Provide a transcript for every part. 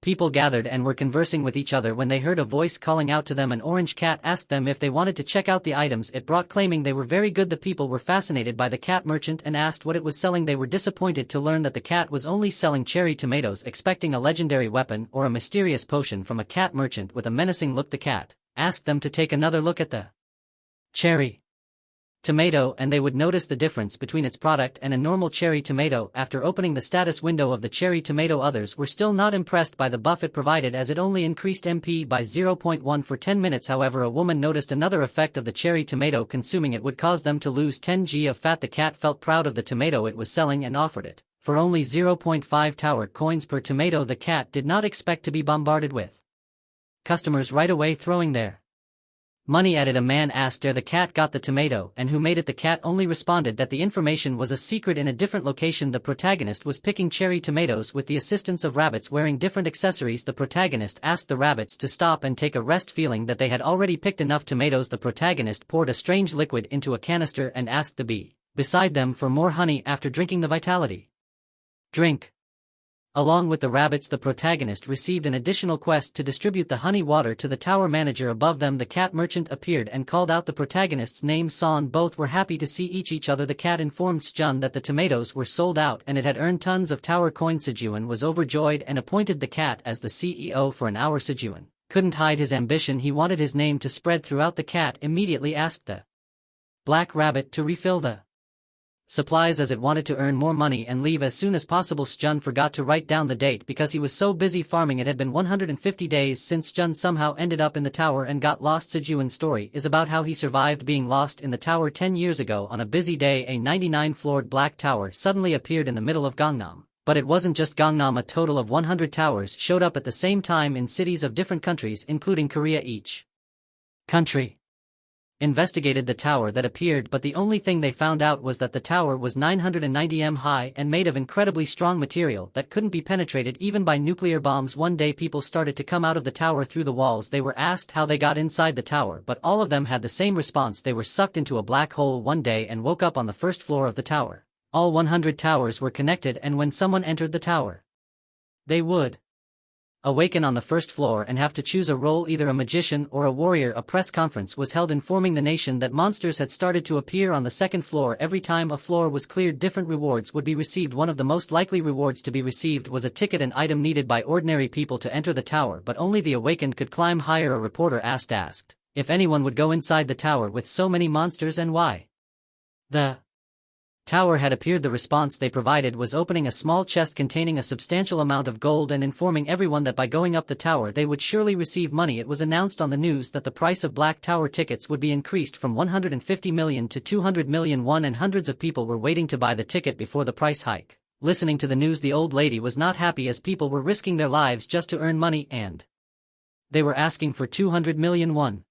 People gathered and were conversing with each other when they heard a voice calling out to them. An orange cat asked them if they wanted to check out the items it brought, claiming they were very good. The people were fascinated by the cat merchant and asked what it was selling. They were disappointed to learn that the cat was only selling cherry tomatoes, expecting a legendary weapon or a mysterious potion from a cat merchant with a menacing look. The cat asked them to take another look at the cherry tomato and they would notice the difference between its product and a normal cherry tomato. After opening the status window of the cherry tomato, others were still not impressed by the buff it provided, as it only increased MP by 0.1 for 10 minutes. However, a woman noticed another effect of the cherry tomato: consuming it would cause them to lose 10 g of fat. The cat felt proud of the tomato it was selling and offered it for only 0.5 tower coins per tomato. The cat did not expect to be bombarded with customers right away throwing their money at it. A man asked where the cat got the tomato and who made it. The cat only responded that the information was a secret in a different location. The protagonist was picking cherry tomatoes with the assistance of rabbits wearing different accessories. The protagonist asked the rabbits to stop and take a rest, feeling that they had already picked enough tomatoes. The protagonist poured a strange liquid into a canister and asked the bee beside them for more honey. After drinking the vitality drink along with the rabbits, the protagonist received an additional quest to distribute the honey water to the tower manager above them. The cat merchant appeared and called out the protagonist's name, Son. Both were happy to see each other. The cat informed Sejun that the tomatoes were sold out and it had earned tons of tower coins. Sejun was overjoyed and appointed the cat as the CEO for an hour. Sejun couldn't hide his ambition. He wanted his name to spread throughout. The cat immediately asked the black rabbit to refill the supplies as it wanted to earn more money and leave as soon as possible. Sejun forgot to write down the date because he was so busy farming. It had been 150 days since Sejun somehow ended up in the tower and got lost. Sejun's story is about how he survived being lost in the tower 10 years ago. On a busy day, a 99-floored black tower suddenly appeared in the middle of Gangnam. But it wasn't just Gangnam. A total of 100 towers showed up at the same time in cities of different countries, including Korea. Each country investigated the tower that appeared, but the only thing they found out was that the tower was 990 m high and made of incredibly strong material that couldn't be penetrated even by nuclear bombs. One day people started to come out of the tower through the walls. They were asked how they got inside the tower, but all of them had the same response: they were sucked into a black hole one day and woke up on the first floor of the tower. All 100 towers were connected, and when someone entered the tower, they would awaken on the first floor and have to choose a role, either a magician or a warrior. A press conference was held informing the nation that monsters had started to appear on the second floor. Every time a floor was cleared, different rewards would be received. One of the most likely rewards to be received was a ticket, an item needed by ordinary people to enter the tower, but only the awakened could climb higher. A reporter asked if anyone would go inside the tower with so many monsters and why the tower had appeared. The response they provided was opening a small chest containing a substantial amount of gold and informing everyone that by going up the tower they would surely receive money. It was announced on the news that the price of Black Tower tickets would be increased from 150 million to 200 million won, and hundreds of people were waiting to buy the ticket before the price hike. Listening to the news, the old lady was not happy, as people were risking their lives just to earn money, and they were asking for 200 million won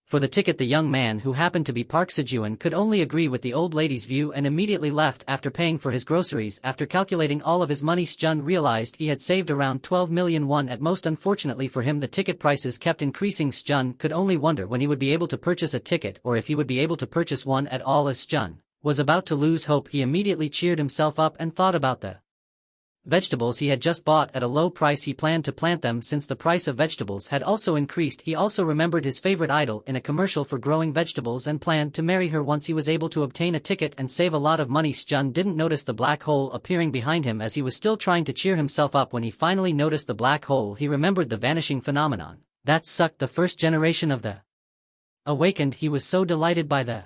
for the ticket. The young man, who happened to be Park Sejun, could only agree with the old lady's view and immediately left after paying for his groceries. After calculating all of his money, Sejun realized he had saved around 12 million won at most. Unfortunately for him, the ticket prices kept increasing. Sejun could only wonder when he would be able to purchase a ticket, or if he would be able to purchase one at all. As Sejun was about to lose hope, he immediately cheered himself up and thought about the vegetables he had just bought at a low price. He planned to plant them since the price of vegetables had also increased. He also remembered his favorite idol in a commercial for growing vegetables and planned to marry her once he was able to obtain a ticket and save a lot of money. Sejun didn't notice the black hole appearing behind him as he was still trying to cheer himself up. When he finally noticed the black hole, he remembered the vanishing phenomenon that sucked the first generation of the awakened. He was so delighted by the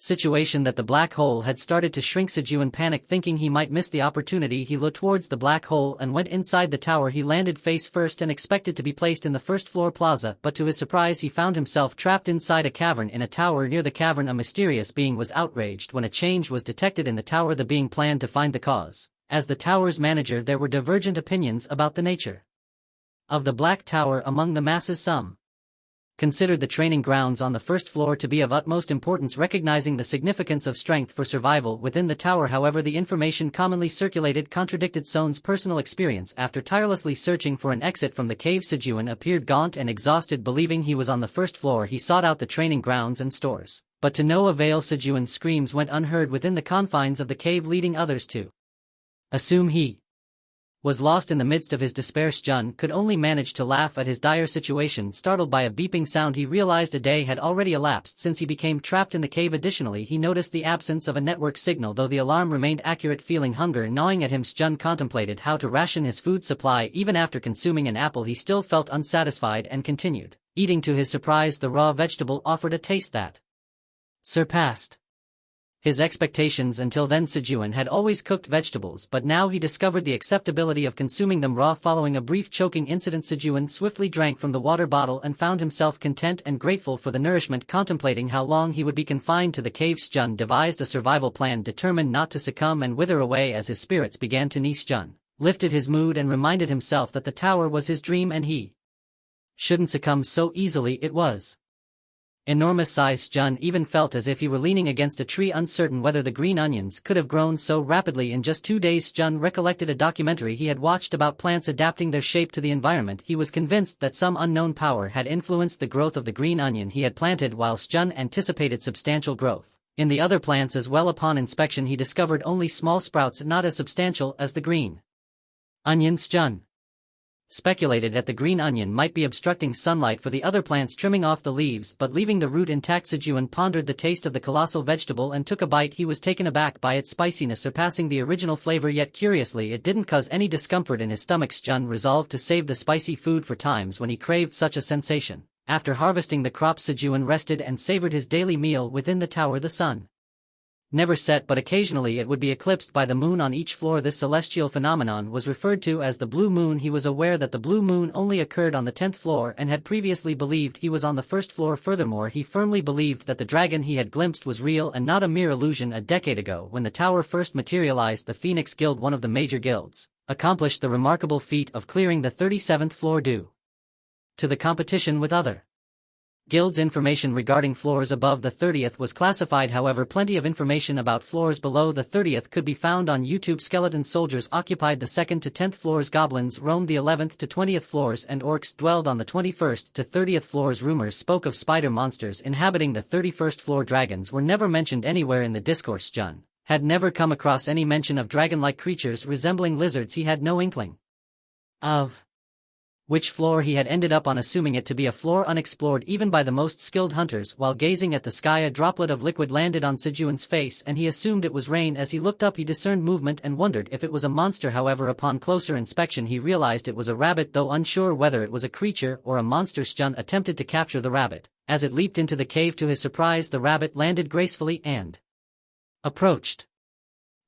situation that the black hole had started to shrink. Sejun panicked, thinking he might miss the opportunity. He looked towards the black hole and went inside the tower. He landed face first and expected to be placed in the first floor plaza, but to his surprise he found himself trapped inside a cavern in a tower. Near the cavern, a mysterious being was outraged when a change was detected in the tower. The being planned to find the cause. As the tower's manager, there were divergent opinions about the nature of the black tower among the masses. Some considered the training grounds on the first floor to be of utmost importance, recognizing the significance of strength for survival within the tower. However, the information commonly circulated contradicted Son's personal experience. After tirelessly searching for an exit from the cave, Sejun appeared gaunt and exhausted. Believing he was on the first floor, he sought out the training grounds and stores, but to no avail. Sejun's screams went unheard within the confines of the cave, leading others to assume he was lost in the midst of his despair. Sejun could only manage to laugh at his dire situation. Startled by a beeping sound, he realized a day had already elapsed since he became trapped in the cave. Additionally, he noticed the absence of a network signal, though the alarm remained accurate. Feeling hunger gnawing at him, Sejun contemplated how to ration his food supply. Even after consuming an apple, he still felt unsatisfied and continued eating. To his surprise, the raw vegetable offered a taste that surpassed his expectations. Until then, Sejun had always cooked vegetables, but now he discovered the acceptability of consuming them raw. Following a brief choking incident, Sejun swiftly drank from the water bottle and found himself content and grateful for the nourishment. Contemplating how long he would be confined to the cave, Sejun devised a survival plan, determined not to succumb and wither away as his spirits began to niche. Sejun lifted his mood and reminded himself that the tower was his dream and he shouldn't succumb so easily. It was enormous size. Sejun even felt as if he were leaning against a tree, uncertain whether the green onions could have grown so rapidly in just 2 days. Sejun recollected a documentary he had watched about plants adapting their shape to the environment. He was convinced that some unknown power had influenced the growth of the green onion he had planted, while Sejun anticipated substantial growth in the other plants as well. Upon inspection, he discovered only small sprouts, not as substantial as the green onion. Sejun speculated that the green onion might be obstructing sunlight for the other plants, trimming off the leaves but leaving the root intact. Sejun pondered the taste of the colossal vegetable and took a bite. He was taken aback by its spiciness, surpassing the original flavor, yet curiously it didn't cause any discomfort in his stomach. Sejun resolved to save the spicy food for times when he craved such a sensation. After harvesting the crops, Sejun rested and savored his daily meal within the tower. The sun never set, but occasionally it would be eclipsed by the moon on each floor. This celestial phenomenon was referred to as the blue moon. He was aware that the blue moon only occurred on the 10th floor and had previously believed he was on the first floor. Furthermore, he firmly believed that the dragon he had glimpsed was real and not a mere illusion. A decade ago, when the tower first materialized, the Phoenix Guild, one of the major guilds, accomplished the remarkable feat of clearing the 37th floor due to the competition with other guilds. Information regarding floors above the 30th was classified, however plenty of information about floors below the 30th could be found on YouTube. Skeleton soldiers occupied the 2nd to 10th floors, goblins roamed the 11th to 20th floors, and orcs dwelled on the 21st to 30th floors. Rumors spoke of spider monsters inhabiting the 31st floor. Dragons were never mentioned anywhere in the discourse. Sejun had never come across any mention of dragon-like creatures resembling lizards. He had no inkling of which floor he had ended up on, assuming it to be a floor unexplored even by the most skilled hunters. While gazing at the sky, a droplet of liquid landed on Sejun's face and he assumed it was rain. As he looked up, he discerned movement and wondered if it was a monster. However, upon closer inspection he realized it was a rabbit. Though unsure whether it was a creature or a monster, Sejun attempted to capture the rabbit. As it leaped into the cave, to his surprise the rabbit landed gracefully and approached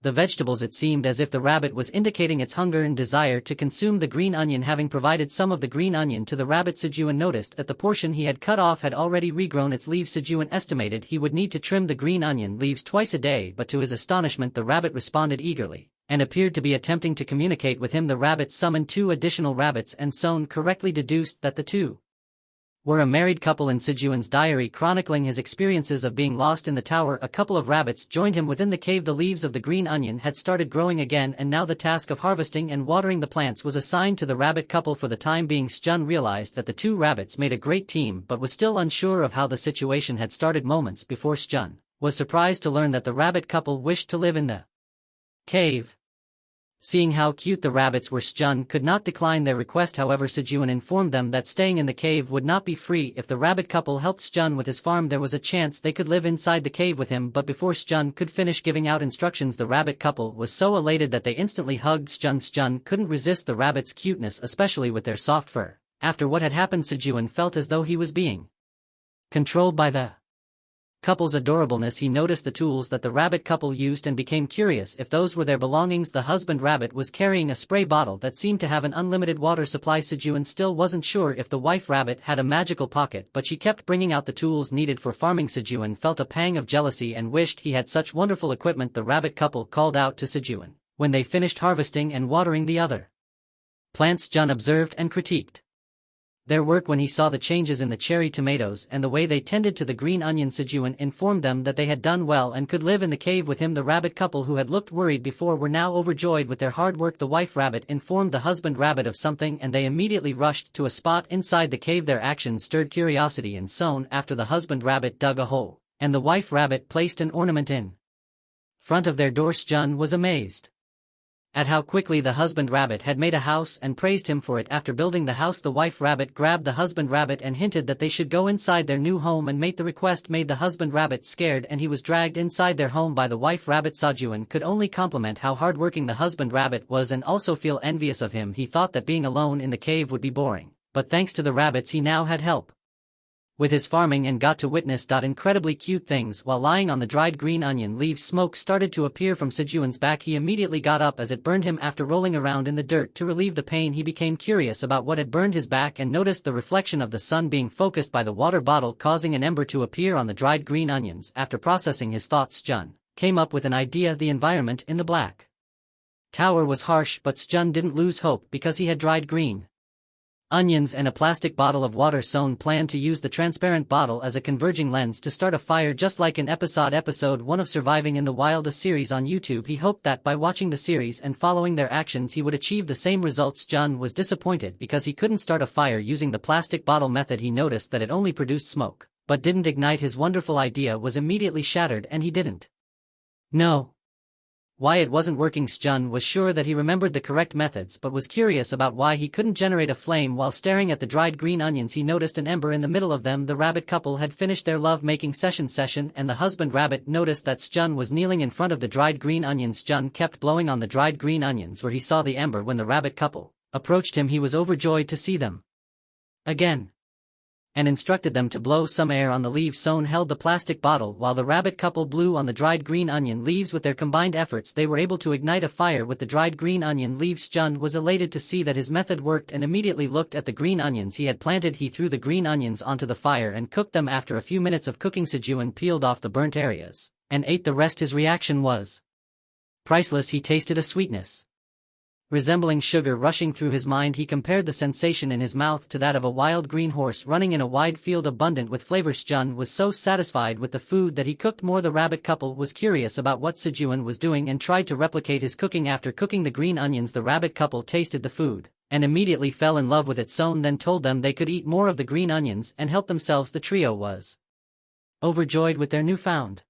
the vegetables. It seemed as if the rabbit was indicating its hunger and desire to consume the green onion. Having provided some of the green onion to the rabbit, Sejun noticed that the portion he had cut off had already regrown its leaves. Sejun estimated he would need to trim the green onion leaves twice a day, but to his astonishment the rabbit responded eagerly and appeared to be attempting to communicate with him. The rabbit summoned 2 additional rabbits and Sejun correctly deduced that the two were a married couple. In Sejun's diary chronicling his experiences of being lost in the tower, a couple of rabbits joined him within the cave. The leaves of the green onion had started growing again, and now the task of harvesting and watering the plants was assigned to the rabbit couple. For the time being, Sejun realized that the 2 rabbits made a great team, but was still unsure of how the situation had started. Moments before, Sejun was surprised to learn that the rabbit couple wished to live in the cave. Seeing how cute the rabbits were, Sejun could not decline their request. However, Sejun informed them that staying in the cave would not be free. If the rabbit couple helped Sejun with his farm, there was a chance they could live inside the cave with him. But before Sejun could finish giving out instructions, the rabbit couple was so elated that they instantly hugged Sejun. Sejun couldn't resist the rabbits' cuteness, especially with their soft fur. After what had happened, Sejun felt as though he was being controlled by the couple's adorableness. He noticed the tools that the rabbit couple used and became curious if those were their belongings. The husband rabbit was carrying a spray bottle that seemed to have an unlimited water supply. Sejun still wasn't sure if the wife rabbit had a magical pocket, but she kept bringing out the tools needed for farming. Sejun felt a pang of jealousy and wished he had such wonderful equipment. The rabbit couple called out to Sejun when they finished harvesting and watering the other plants. Sejun observed and critiqued their work when he saw the changes in the cherry tomatoes and the way they tended to the green onion. Sejun informed them that they had done well and could live in the cave with him. The rabbit couple, who had looked worried before, were now overjoyed with their hard work. The wife rabbit informed the husband rabbit of something and they immediately rushed to a spot inside the cave. Their actions stirred curiosity in Sejun. After the husband rabbit dug a hole and the wife rabbit placed an ornament in front of their door, Sejun was amazed at how quickly the husband rabbit had made a house and praised him for it. After building the house, the wife rabbit grabbed the husband rabbit and hinted that they should go inside their new home and mate. The request made the husband rabbit scared and he was dragged inside their home by the wife rabbit. Sejun could only compliment how hardworking the husband rabbit was and also feel envious of him. He thought that being alone in the cave would be boring, but thanks to the rabbits he now had help with his farming and got to witness incredibly cute things. While lying on the dried green onion leaves, smoke started to appear from Sejun's back. He immediately got up as it burned him. After rolling around in the dirt to relieve the pain, he became curious about what had burned his back and noticed the reflection of the sun being focused by the water bottle, causing an ember to appear on the dried green onions. After processing his thoughts, Sejun came up with an idea: the environment in the black tower was harsh, but Sejun didn't lose hope because he had dried green onions and a plastic bottle of water. Sejun planned to use the transparent bottle as a converging lens to start a fire, just like in episode 1 of Surviving in the Wild, a series on YouTube. He hoped that by watching the series and following their actions he would achieve the same results. Sejun was disappointed because he couldn't start a fire using the plastic bottle method. He noticed that it only produced smoke, but didn't ignite. His wonderful idea was immediately shattered and he didn't know why it wasn't working. Sejun was sure that he remembered the correct methods but was curious about why he couldn't generate a flame. While staring at the dried green onions, he noticed an ember in the middle of them. The rabbit couple had finished their love-making session and the husband rabbit noticed that Sejun was kneeling in front of the dried green onions. Sejun kept blowing on the dried green onions where he saw the ember. When the rabbit couple approached him, he was overjoyed to see them again and instructed them to blow some air on the leaves. Sejun held the plastic bottle while the rabbit couple blew on the dried green onion leaves. With their combined efforts, they were able to ignite a fire with the dried green onion leaves. Sejun was elated to see that his method worked and immediately looked at the green onions he had planted. He threw the green onions onto the fire and cooked them. After a few minutes of cooking, Sejun peeled off the burnt areas and ate the rest. His reaction was priceless. He tasted a sweetness resembling sugar rushing through his mind. He compared the sensation in his mouth to that of a wild green horse running in a wide field abundant with flavor. Sejun was so satisfied with the food that he cooked more. The rabbit couple was curious about what Sejun was doing and tried to replicate his cooking. After cooking the green onions, the rabbit couple tasted the food and immediately fell in love with it. Sejun then told them they could eat more of the green onions and help themselves. The trio was overjoyed with their newfound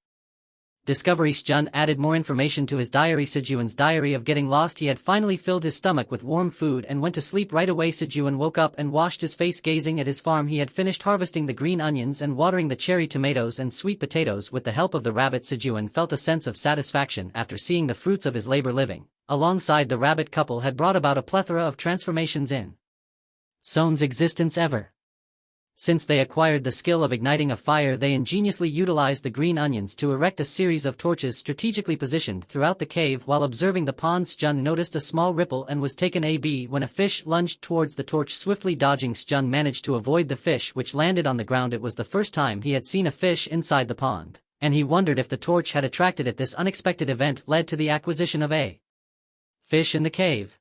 discovery. Sejun added more information to his diary. Sejun's diary of getting lost. He had finally filled his stomach with warm food and went to sleep right away. Sejun woke up and washed his face, gazing at his farm. He had finished harvesting the green onions and watering the cherry tomatoes and sweet potatoes with the help of the rabbit. Sejun felt a sense of satisfaction after seeing the fruits of his labor. Living alongside the rabbit couple had brought about a plethora of transformations in Sejun's existence. Ever since they acquired the skill of igniting a fire, they ingeniously utilized the green onions to erect a series of torches strategically positioned throughout the cave. While observing the pond, Sejun noticed a small ripple and was taken aback when a fish lunged towards the torch. Swiftly dodging, Sejun managed to avoid the fish, which landed on the ground. It was the first time he had seen a fish inside the pond, and he wondered if the torch had attracted it. This unexpected event led to the acquisition of a fish in the cave.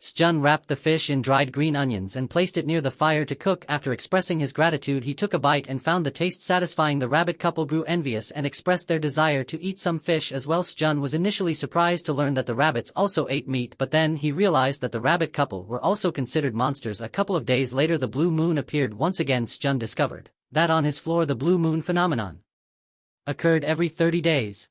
Sejun wrapped the fish in dried green onions and placed it near the fire to cook. After expressing his gratitude, he took a bite and found the taste satisfying. The rabbit couple grew envious and expressed their desire to eat some fish as well. Sejun was initially surprised to learn that the rabbits also ate meat, but then he realized that the rabbit couple were also considered monsters. A couple of days later, the blue moon appeared once again. Sejun discovered that on his floor the blue moon phenomenon occurred every 30 days.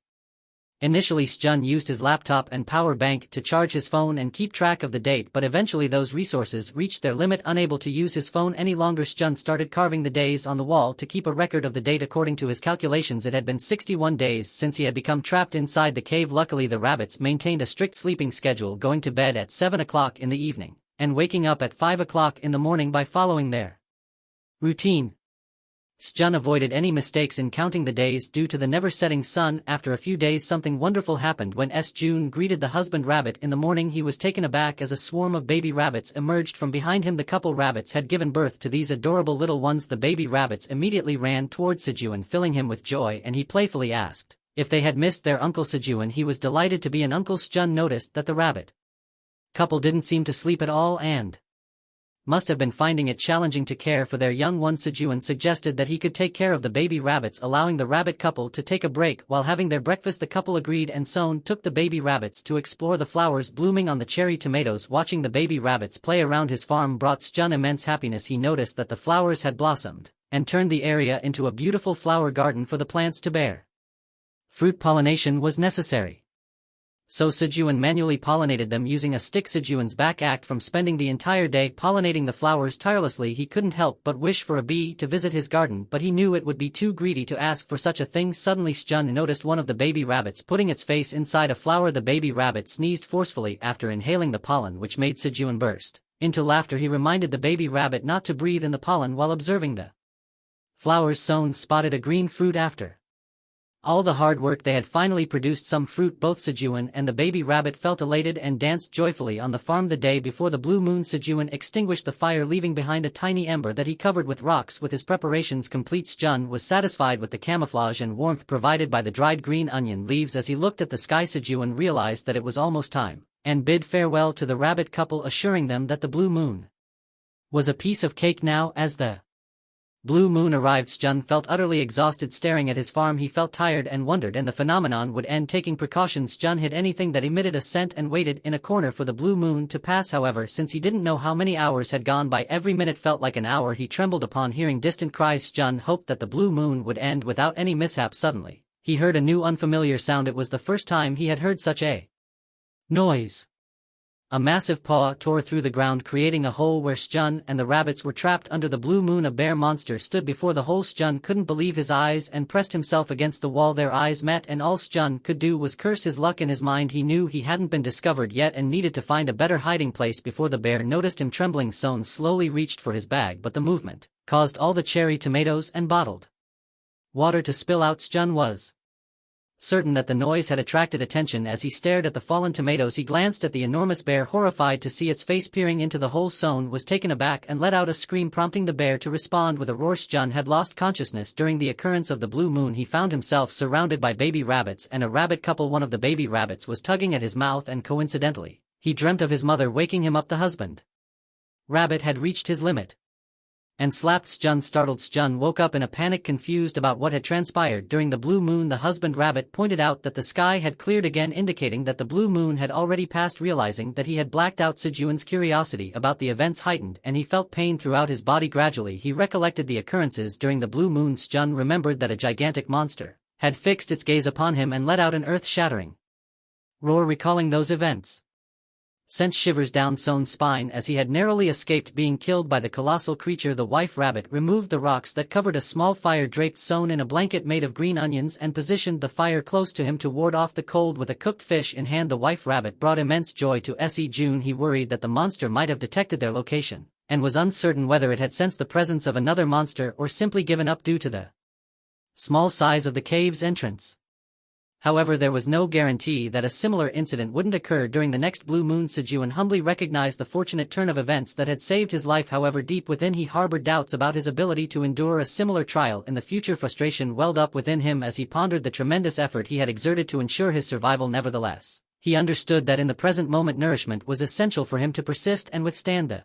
Initially, Sejun used his laptop and power bank to charge his phone and keep track of the date, but eventually those resources reached their limit. Unable to use his phone any longer, Sejun started carving the days on the wall to keep a record of the date. According to his calculations, it had been 61 days since he had become trapped inside the cave. Luckily, the rabbits maintained a strict sleeping schedule, going to bed at 7 o'clock in the evening and waking up at 5 o'clock in the morning. By following their routine, Sejun avoided any mistakes in counting the days due to the never-setting sun. After a few days, something wonderful happened. When Sejun greeted the husband rabbit in the morning, he was taken aback as a swarm of baby rabbits emerged from behind him. The couple rabbits had given birth to these adorable little ones. The baby rabbits immediately ran towards Sejun, filling him with joy, and he playfully asked if they had missed their uncle. Sejun, he was delighted to be an uncle. Sejun noticed that the rabbit couple didn't seem to sleep at all and must have been finding it challenging to care for their young ones. Sejun suggested that he could take care of the baby rabbits, allowing the rabbit couple to take a break while having their breakfast. The couple agreed, and Sejun took the baby rabbits to explore the flowers blooming on the cherry tomatoes. Watching the baby rabbits play around his farm brought Sejun immense happiness. He noticed that the flowers had blossomed and turned the area into a beautiful flower garden for the plants to bear fruit. Pollination was necessary, So Sejun manually pollinated them using a stick. Sejun's back ached from spending the entire day pollinating the flowers tirelessly. He couldn't help but wish for a bee to visit his garden, but he knew it would be too greedy to ask for such a thing. Suddenly Sejun noticed one of the baby rabbits putting its face inside a flower. The baby rabbit sneezed forcefully after inhaling the pollen, which made Sejun burst into laughter. He reminded the baby rabbit not to breathe in the pollen while observing the flowers. Sejun spotted a green fruit. After all the hard work, they had finally produced some fruit. Both Sejun and the baby rabbit felt elated and danced joyfully on the farm. The day before the blue moon, Sejun extinguished the fire, leaving behind a tiny ember that he covered with rocks. With his preparations complete, Sejun was satisfied with the camouflage and warmth provided by the dried green onion leaves. As he looked at the sky, Sejun realized that it was almost time, and bid farewell to the rabbit couple, assuring them that the blue moon was a piece of cake now. As the blue moon arrived, Sejun felt utterly exhausted. Staring at his farm, he felt tired and wondered and the phenomenon would end. Taking precautions, Sejun hid anything that emitted a scent and waited in a corner for the blue moon to pass. However, since he didn't know how many hours had gone by, every minute felt like an hour. He trembled upon hearing distant cries. Sejun hoped that the blue moon would end without any mishap. Suddenly, he heard a new unfamiliar sound. It was the first time he had heard such a noise. A massive paw tore through the ground, creating a hole where Sejun and the rabbits were trapped under the blue moon. A bear monster stood before the hole. Sejun couldn't believe his eyes and pressed himself against the wall. Their eyes met, and all Sejun could do was curse his luck. In his mind, he knew he hadn't been discovered yet and needed to find a better hiding place before the bear noticed him. Trembling, Sejun slowly reached for his bag, but the movement caused all the cherry tomatoes and bottled water to spill out. Sejun was certain that the noise had attracted attention. As he stared at the fallen tomatoes, he glanced at the enormous bear, horrified to see its face peering into the hole. Sejun was taken aback and let out a scream, prompting the bear to respond with a roar. Sejun had lost consciousness during the occurrence of the blue moon. He found himself surrounded by baby rabbits and a rabbit couple. One of the baby rabbits was tugging at his mouth, and coincidentally, he dreamt of his mother waking him up. The husband rabbit had reached his limit and slapped Sejun. Startled, Sejun woke up in a panic, confused about what had transpired during the blue moon. The husband rabbit pointed out that the sky had cleared again, indicating that the blue moon had already passed. Realizing that he had blacked out, Sejun's curiosity about the events heightened, and he felt pain throughout his body. Gradually, he recollected the occurrences during the blue moon. Sejun remembered that a gigantic monster had fixed its gaze upon him and let out an earth-shattering roar. Recalling those events sent shivers down Sejun's spine, as he had narrowly escaped being killed by the colossal creature. The wife rabbit removed the rocks that covered a small fire, draped Sejun in a blanket made of green onions, and positioned the fire close to him to ward off the cold. With a cooked fish in hand, the wife rabbit brought immense joy to Sejun. He worried that the monster might have detected their location, and was uncertain whether it had sensed the presence of another monster or simply given up due to the small size of the cave's entrance. However, there was no guarantee that a similar incident wouldn't occur during the next blue moon. Sejun humbly recognized the fortunate turn of events that had saved his life. However, deep within he harbored doubts about his ability to endure a similar trial in the future. Frustration welled up within him as he pondered the tremendous effort he had exerted to ensure his survival. Nevertheless, he understood that in the present moment nourishment was essential for him to persist and withstand the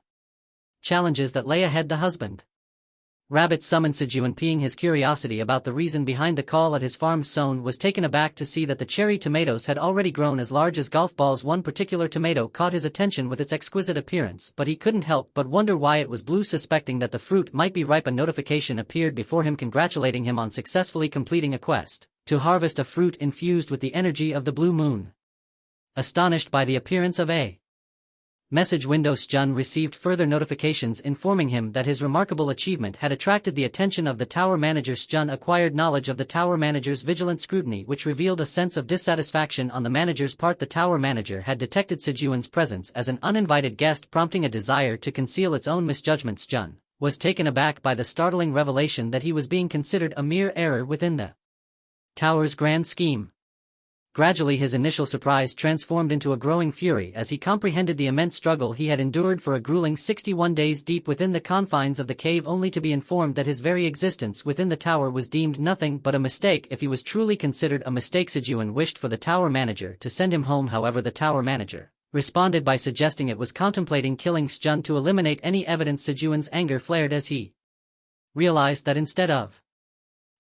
challenges that lay ahead. The husband rabbit summoned Sejun, piquing his curiosity about the reason behind the call at his farm. Sejun was taken aback to see that the cherry tomatoes had already grown as large as golf balls. One particular tomato caught his attention with its exquisite appearance, but he couldn't help but wonder why it was blue. Suspecting that the fruit might be ripe, a notification appeared before him congratulating him on successfully completing a quest to harvest a fruit infused with the energy of the blue moon. Astonished by the appearance of a message window, Sejun received further notifications informing him that his remarkable achievement had attracted the attention of the tower manager. Sejun acquired knowledge of the tower manager's vigilant scrutiny, which revealed a sense of dissatisfaction on the manager's part. The tower manager had detected Sejun's presence as an uninvited guest, prompting a desire to conceal its own misjudgment. Sejun was taken aback by the startling revelation that he was being considered a mere error within the tower's grand scheme. Gradually, his initial surprise transformed into a growing fury as he comprehended the immense struggle he had endured for a grueling 61 days deep within the confines of the cave, only to be informed that his very existence within the tower was deemed nothing but a mistake. If he was truly considered a mistake, Sejun wished for the tower manager to send him home. However, the tower manager responded by suggesting it was contemplating killing Sejun to eliminate any evidence. Sejun's anger flared as he realized that instead of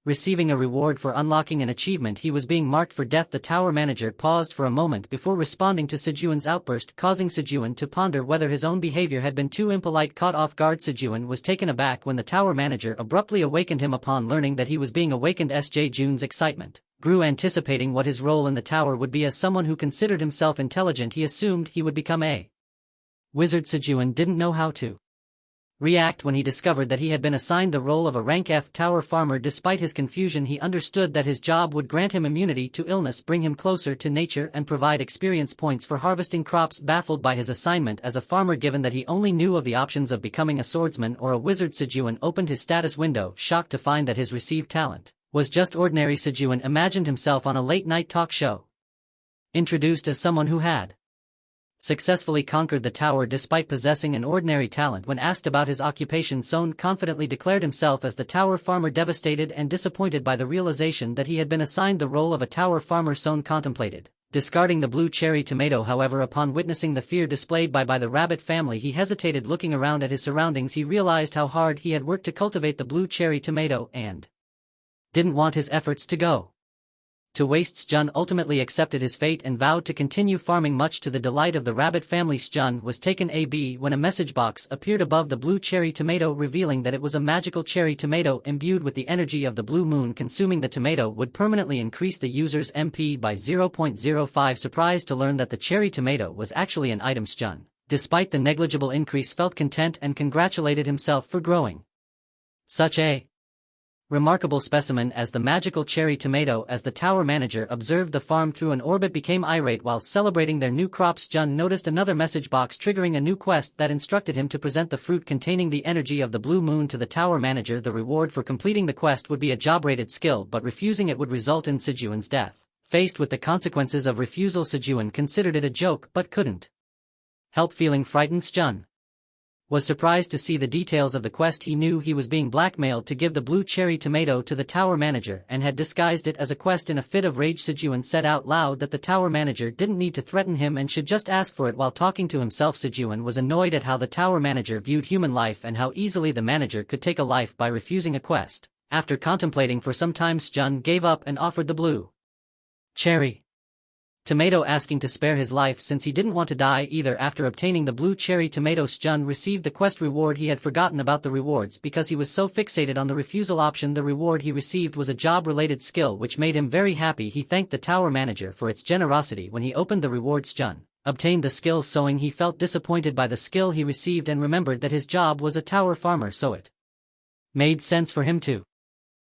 receiving a reward for unlocking an achievement, he was being marked for death. The tower manager paused for a moment before responding to Sejun's outburst, causing Sejun to ponder whether his own behavior had been too impolite. Caught off guard, Sejun was taken aback when the tower manager abruptly awakened him. Upon learning that he was being awakened, Sejun's excitement grew anticipating what his role in the tower would be. As someone who considered himself intelligent, he assumed he would become a wizard. Sejun didn't know how to react when he discovered that he had been assigned the role of a rank F tower farmer. Despite his confusion, he understood that his job would grant him immunity to illness, bring him closer to nature, and provide experience points for harvesting crops. Baffled by his assignment as a farmer, given that he only knew of the options of becoming a swordsman or a wizard, Sejun opened his status window, shocked to find that his received talent was just ordinary. Sejun imagined himself on a late-night talk show, introduced as someone who had successfully conquered the tower despite possessing an ordinary talent. When asked about his occupation, Sejun confidently declared himself as the tower farmer. Devastated and disappointed by the realization that he had been assigned the role of a tower farmer, Sejun contemplated discarding the blue cherry tomato. However, upon witnessing the fear displayed by the rabbit family, he hesitated. Looking around at his surroundings, he realized how hard he had worked to cultivate the blue cherry tomato and didn't want his efforts to go to waste. Sejun ultimately accepted his fate and vowed to continue farming, much to the delight of the rabbit family. Sejun was taken aback when a message box appeared above the blue cherry tomato, revealing that it was a magical cherry tomato imbued with the energy of the blue moon. Consuming the tomato would permanently increase the user's MP by 0.05. Surprised to learn that the cherry tomato was actually an item, Sejun, despite the negligible increase, felt content and congratulated himself for growing such a remarkable specimen as the magical cherry tomato. As the tower manager observed the farm through an orbit, became irate while celebrating their new crops. Sejun noticed another message box triggering a new quest that instructed him to present the fruit containing the energy of the blue moon to the tower manager. The reward for completing the quest would be a job-rated skill, but refusing it would result in Sejun's death. Faced with the consequences of refusal, Sejun considered it a joke but couldn't help feeling frightened. Sejun was surprised to see the details of the quest. He knew he was being blackmailed to give the blue cherry tomato to the tower manager and had disguised it as a quest. In a fit of rage, Sejun said out loud that the tower manager didn't need to threaten him and should just ask for it. While talking to himself, Sejun was annoyed at how the tower manager viewed human life and how easily the manager could take a life by refusing a quest. After contemplating for some time, Sejun gave up and offered the blue cherry tomato, asking to spare his life since he didn't want to die either. After obtaining the blue cherry tomato, Sejun received the quest reward. He had forgotten about the rewards because he was so fixated on the refusal option. The reward he received was a job-related skill, which made him very happy. He thanked the tower manager for its generosity. When he opened the reward, Sejun obtained the skill sewing. He felt disappointed by the skill he received and remembered that his job was a tower farmer, so it made sense for him to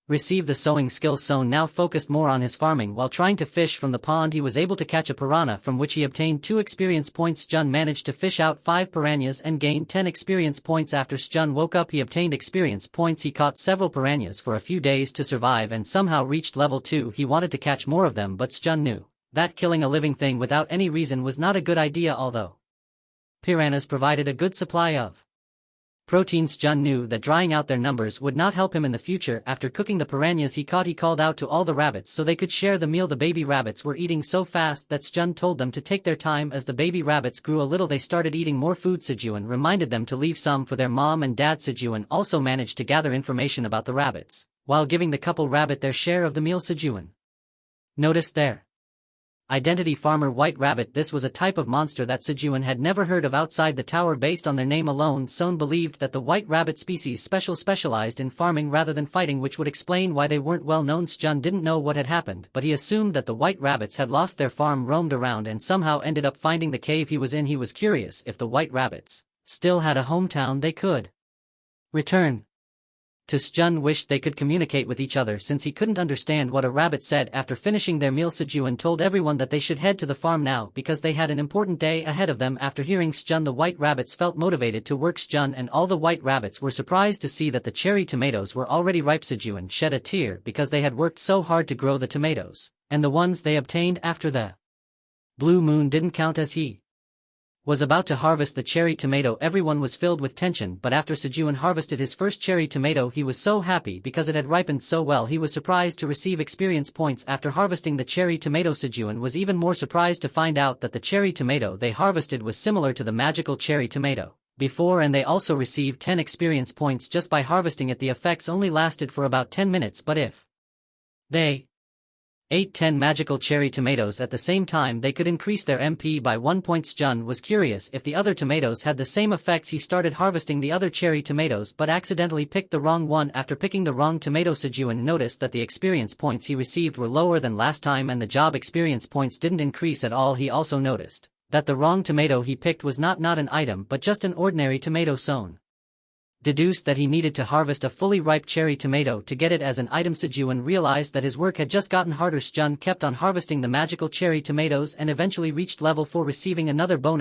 receive the sewing skill. Sejun now focused more on his farming. While trying to fish from the pond, he was able to catch a piranha, from which he obtained 2 experience points. Sejun managed to fish out 5 piranhas and gained 10 experience points. After Sejun woke up, he obtained experience points. He caught several piranhas for a few days to survive and somehow reached level 2. He wanted to catch more of them, but Sejun knew that killing a living thing without any reason was not a good idea. Although piranhas provided a good supply of proteins, Sejun knew that drying out their numbers would not help him in the future. After cooking the piranhas he caught, he called out to all the rabbits so they could share the meal. The baby rabbits were eating so fast that Sejun told them to take their time. As the baby rabbits grew a little, they started eating more food. Sejun reminded them to leave some for their mom and dad. Sejun also managed to gather information about the rabbits while giving the couple rabbit their share of the meal. Sejun noticed their identity: farmer white rabbit. This was a type of monster that Sejun had never heard of outside the tower. Based on their name alone, Sejun believed that the white rabbit species specialized in farming rather than fighting, which would explain why they weren't well known. Sejun didn't know what had happened, but he assumed that the white rabbits had lost their farm, roamed around, and somehow ended up finding the cave he was in. He was curious if the white rabbits still had a hometown they could return to. Sejun wished they could communicate with each other since he couldn't understand what a rabbit said. After finishing their meal, Sejun told everyone that they should head to the farm now because they had an important day ahead of them. After hearing Sejun, the white rabbits felt motivated to work. Sejun and all the white rabbits were surprised to see that the cherry tomatoes were already ripe. Sejun shed a tear because they had worked so hard to grow the tomatoes, and the ones they obtained after the blue moon didn't count. As he was about to harvest the cherry tomato, everyone was filled with tension, but after Sejun harvested his first cherry tomato, he was so happy because it had ripened so well. He was surprised to receive experience points after harvesting the cherry tomato. Sejun was even more surprised to find out that the cherry tomato they harvested was similar to the magical cherry tomato before, and they also received 10 experience points just by harvesting it. The effects only lasted for about 10 minutes, but if they ate 10 magical cherry tomatoes at the same time, they could increase their MP by 1 point. Sejun was curious if the other tomatoes had the same effects. He started harvesting the other cherry tomatoes but accidentally picked the wrong one. After picking the wrong tomato, Sejun noticed that the experience points he received were lower than last time and the job experience points didn't increase at all. He also noticed that the wrong tomato he picked was not an item but just an ordinary tomato. Sejun deduced that he needed to harvest a fully ripe cherry tomato to get it as an item. Sejun realized that his work had just gotten harder. Sejun kept on harvesting the magical cherry tomatoes and eventually reached level 4, receiving another bonus.